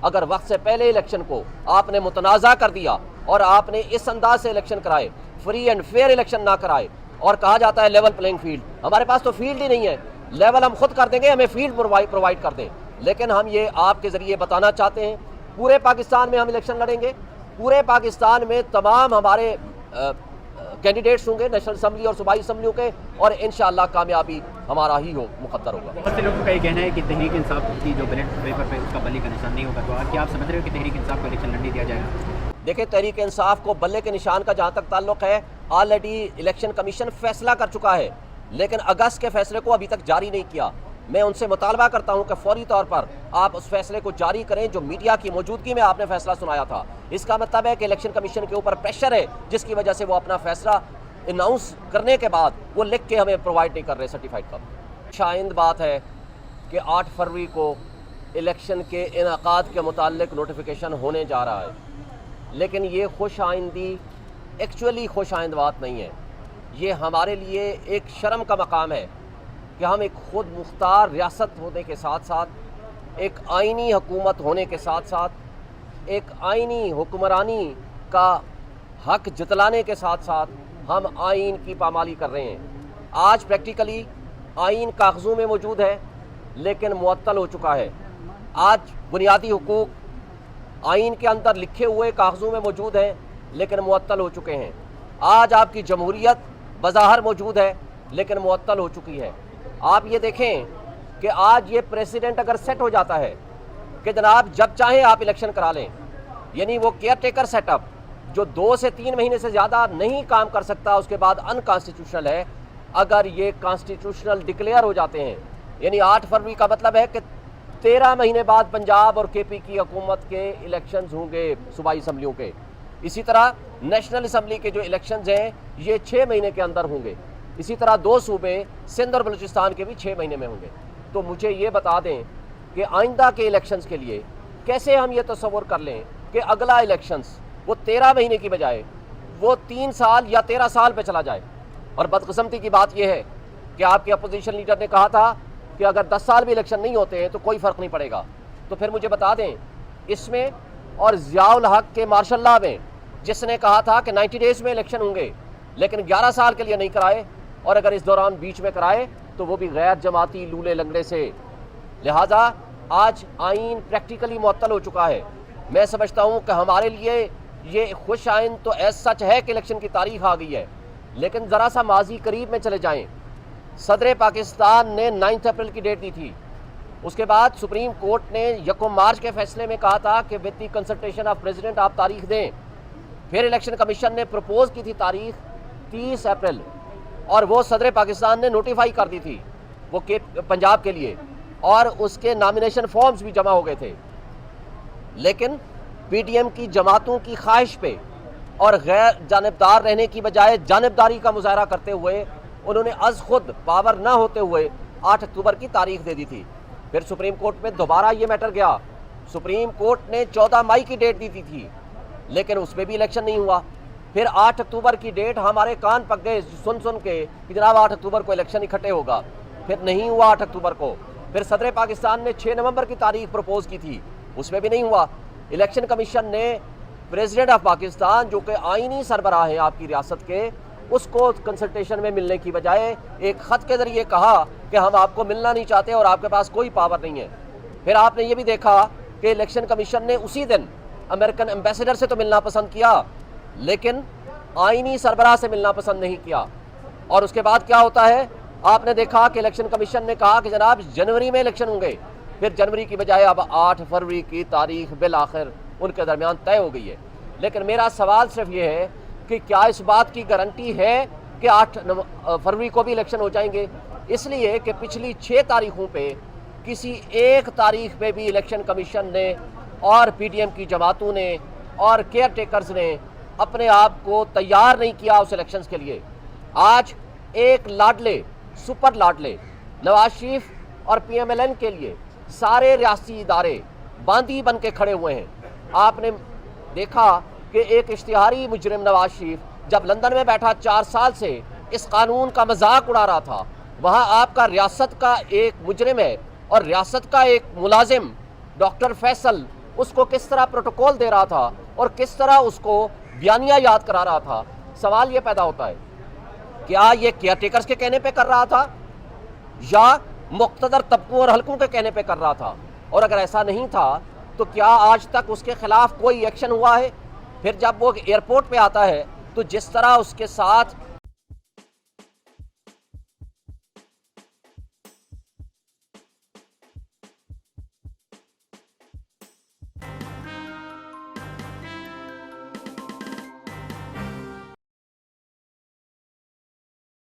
अगर वक्त से पहले इलेक्शन को आपने मुतनाज़ा कर दिया और आपने इस अंदाज से इलेक्शन कराए, फ्री एंड फेयर इलेक्शन ना कराए, और कहा जाता है लेवल प्लेइंग फील्ड, हमारे पास तो फील्ड ही नहीं है, लेवल हम खुद कर देंगे, हमें फील्ड प्रोवाइड कर दें। लेकिन हम ये आपके ज़रिए बताना चाहते हैं, पूरे पाकिस्तान में हम इलेक्शन लड़ेंगे, पूरे पाकिस्तान में तमाम हमारे कैंडिडेट्स होंगे नेशनल असम्बली और सूबाई असम्बलियों के, और इंशाअल्लाह कामयाबी हमारा ही मुक़द्दर होगा। बहुत से लोगों का ये कहना है कि तहरीक इंसाफ की जो बैलेट पेपर पे उसका बल्ले का निशान नहीं होगा, तो क्या आप समझ रहे हो कि तहरीक इंसाफ को इलेक्शन लड़ने दिया जाएगा? देखिए, तहरीक इंसाफ को बल्ले के निशान का जहाँ तक ताल्लुक़ है, ऑलरेडी इलेक्शन कमीशन फैसला कर चुका है, लेकिन अगस्त के फैसले को अभी तक जारी नहीं किया। मैं उनसे मुतालबा करता हूं कि फौरी तौर पर आप उस फैसले को जारी करें जो मीडिया की मौजूदगी में आपने फैसला सुनाया था। इसका मतलब है कि इलेक्शन कमीशन के ऊपर प्रेशर है, जिसकी वजह से वो अपना फैसला अनाउंस करने के बाद वो लिख के हमें प्रोवाइड नहीं कर रहे सर्टिफाइड कब। शाइंद बात है कि 8 फरवरी को इलेक्शन के इनेकाद के मुताल्लिक नोटिफिकेशन होने जा रहा है, लेकिन ये खुश आइंदी एक्चुअली खुश आइंद बात नहीं है। ये हमारे लिए एक शर्म का मकाम है कि हम एक खुद मुख्तार रियासत होने के साथ साथ, एक आइनी हुकूमत होने के साथ साथ, एक आइनी हुक्मरानी का हक जतलाने के साथ साथ हम आइन की पामाली कर रहे हैं। आज प्रैक्टिकली आइन कागज़ों में मौजूद है लेकिन मुअत्तल हो चुका है। आज बुनियादी हुकूक आइन के अंदर लिखे हुए कागज़ों में मौजूद हैं लेकिन मुअत्तल हो चुके हैं। आज आपकी जमहूरियत बज़ाहिर मौजूद है लेकिन मुअत्तल हो चुकी है। आप ये देखें कि आज ये प्रेसिडेंट अगर सेट हो जाता है कि जनाब जब चाहें आप इलेक्शन करा लें, यानी वो केयर टेकर सेटअप जो 2 से 3 महीने से ज़्यादा नहीं काम कर सकता, उसके बाद अनकॉन्स्टिट्यूशनल है। अगर ये कॉन्स्टिट्यूशनल डिक्लेयर हो जाते हैं, यानी 8 फरवरी का मतलब है कि 13 महीने बाद पंजाब और KP की हुकूमत के इलेक्शंस होंगे सूबाई असम्बलियों के। इसी तरह नेशनल असम्बली के जो इलेक्शंस हैं ये 6 महीने के अंदर होंगे। इसी तरह 2 सूबे सिंध और बलूचिस्तान के भी 6 महीने में होंगे। तो मुझे ये बता दें कि आइंदा के इलेक्शंस के लिए कैसे हम ये तस्वुर कर लें कि अगला इलेक्शंस वो 13 महीने की बजाय वो 3 साल या 13 साल पे चला जाए। और बदकिस्मती की बात यह है कि आपके अपोजिशन लीडर ने कहा था कि अगर 10 साल भी इलेक्शन नहीं होते हैं तो कोई फ़र्क नहीं पड़ेगा। तो फिर मुझे बता दें, इसमें और ज़ियाउल हक के मार्शल लॉ में जिसने कहा था कि 90 डेज़ में इलेक्शन होंगे लेकिन 11 साल के लिए नहीं कराए, और अगर इस दौरान बीच में कराए तो वो भी गैर जमाती लूले लंगड़े से। लिहाजा आज आइन प्रैक्टिकली मुअत्तल हो चुका है। मैं समझता हूँ कि हमारे लिए ये खुश आइन तो ऐसा सच है कि इलेक्शन की तारीख आ गई है, लेकिन ज़रा सा माजी करीब में चले जाएँ। सदर पाकिस्तान ने 9 अप्रैल की डेट दी थी, उसके बाद सुप्रीम कोर्ट ने 1 मार्च के फैसले में कहा था कि with the consultation of president आप तारीख दें। फिर इलेक्शन कमीशन ने प्रपोज़ की थी तारीख 30 अप्रैल, और वो सदर पाकिस्तान ने नोटिफाई कर दी थी वो के पंजाब के लिए, और उसके नॉमिनेशन फॉर्म्स भी जमा हो गए थे। लेकिन PDM की जमातों की ख्वाहिश पे और गैर जानिबदार रहने की बजाय जानिबदारी का मुजाहरा करते हुए उन्होंने अज़ खुद पावर ना होते हुए 8 अक्टूबर की तारीख दे दी थी। फिर सुप्रीम कोर्ट में दोबारा ये मैटर गया। सुप्रीम कोर्ट ने 14 मई की डेट दी थी लेकिन उसमें भी इलेक्शन नहीं हुआ। फिर 8 अक्टूबर की डेट हमारे कान पक गए सुन के कि जनाब 8 अक्टूबर को इलेक्शन इकट्ठे होगा। फिर नहीं हुआ 8 अक्टूबर को। फिर सदर पाकिस्तान ने 6 नवंबर की तारीख प्रपोज की थी, उसमें भी नहीं हुआ। इलेक्शन कमीशन ने प्रेसिडेंट ऑफ पाकिस्तान जो कि आइनी सरबराह है आपकी रियासत के, उसको कंसल्टेशन में मिलने की बजाय एक ख़त के ज़रिए कहा कि हम आपको मिलना नहीं चाहते और आपके पास कोई पावर नहीं है। फिर आपने ये भी देखा कि इलेक्शन कमीशन ने उसी दिन अमेरिकन एम्बेसडर से तो मिलना पसंद किया लेकिन आइनी सरबराह से मिलना पसंद नहीं किया। और उसके बाद क्या होता है, आपने देखा कि इलेक्शन कमीशन ने कहा कि जनाब जनवरी में इलेक्शन होंगे। फिर जनवरी की बजाय अब 8 फरवरी की तारीख बिल आखिर उनके दरमियान तय हो गई है। लेकिन मेरा सवाल सिर्फ ये है कि क्या इस बात की गारंटी है कि 8 फरवरी को भी इलेक्शन हो जाएंगे? इसलिए कि पिछली 6 तारीखों पे किसी एक तारीख पे भी इलेक्शन कमीशन ने और PDM की जमातों ने और केयर टेकर्स ने अपने आप को तैयार नहीं किया उस इलेक्शंस के लिए। आज एक लाडले सुपर लाडले नवाज शरीफ और PMLN के लिए सारे रियासी इदारे बांदी बन के खड़े हुए हैं। आपने देखा कि एक इश्तिहारी मुजरिम नवाज शरीफ जब लंदन में बैठा 4 साल से इस कानून का मजाक उड़ा रहा था, वहाँ आपका रियासत का एक मुजरिम है और रियासत का एक मुलाजिम डॉक्टर फैसल उसको किस तरह प्रोटोकॉल दे रहा था और किस तरह उसको बयानिया याद करा रहा था। सवाल ये पैदा होता है, क्या ये केयरटेकर्स के कहने पे कर रहा था या मुख्तदर तबकों और हलकों के कहने पे कर रहा था? और अगर ऐसा नहीं था तो क्या आज तक उसके खिलाफ कोई एक्शन हुआ है? फिर जब वो एयरपोर्ट पे आता है तो जिस तरह उसके साथ